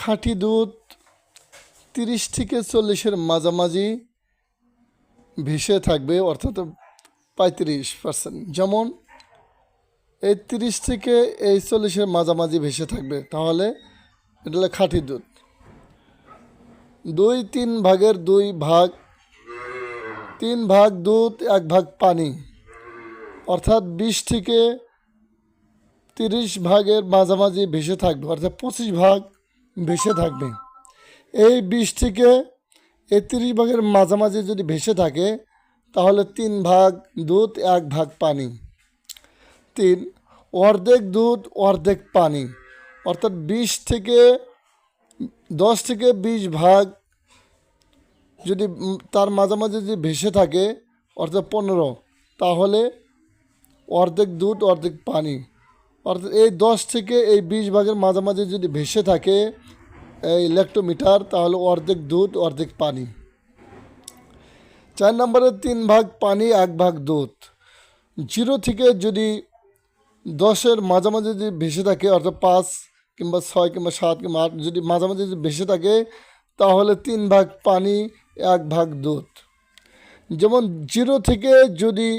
খাঁটি দুধ 30 থেকে 40-এর মাঝামাঝি ভেসে থাকবে, অর্থাৎ 35%। যেমন এই 30 থেকে এই 40-এর মাঝামাঝি ভেসে থাকবে, তাহলে এটা হলো খাঁটি দুধ। 2/3 ভাগের 2 ভাগ, 3 ভাগ দুধ 1 ভাগ পানি, অর্থাৎ 20 থেকে 30 ভাগের মাঝামাঝি ভেসে থাকবে, অর্থাৎ 25 ভাগ ভেসে থাকবে। এই 20 থেকে এই 30 ভাগের মাঝামাঝি যদি ভেসে থাকে, তাহলে 3 ভাগ দুধ 1 ভাগ পানি। 3 অর্ধেক দুধ অর্ধেক পানি, অর্থাৎ 10 থেকে 20 ভাগ যদি তার মাঝামাঝি যদি ভেসে থাকে, অর্থাৎ 15, তাহলে অর্ধেক দুধ অর্ধেক পানি। অর্থাৎ এই 10 থেকে এই 20 ভাগের মাঝামাঝি যদি ভেসে থাকে এই ল্যাক্টোমিটার, তাহলে অর্ধেক দুধ অর্ধেক পানি। 4 নম্বরে 3 ভাগ পানি 1 ভাগ দুধ। 0 থেকে যদি 10-এর মাঝামাঝি যদি ভেসে থাকে, অর্থাৎ 5 কিংবা 6 কিংবা 7 কিংবা 8 যদি মাঝামাঝি যদি ভেসে থাকে, তাহলে 3 ভাগ পানি 1 ভাগ দুধ। যেমন 0 থেকে যদি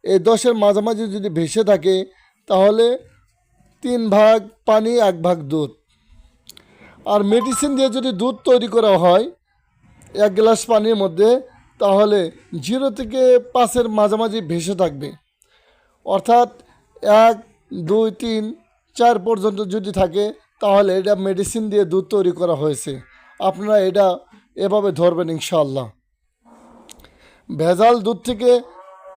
এই 10-এর মাঝামাঝি যদি ভেসে থাকে, তাহলে 3 ভাগ পানি 1 ভাগ দুধ। আর মেডিসিন দিয়ে যদি দুধ তৈরি করা হয় 1 গ্লাস পানির মধ্যে, তাহলে 0 থেকে 5-এর মাঝামাঝি ভেসে থাকবে, অর্থাৎ 1, 2, 3, 4 পর্যন্ত যদি থাকে, তাহলে এটা মেডিসিন দিয়ে দুধ তৈরি করা হয়েছে। আপনারা এটা এভাবে ধরবেন ইনশাআল্লাহ। ভেজাল দুধ থেকে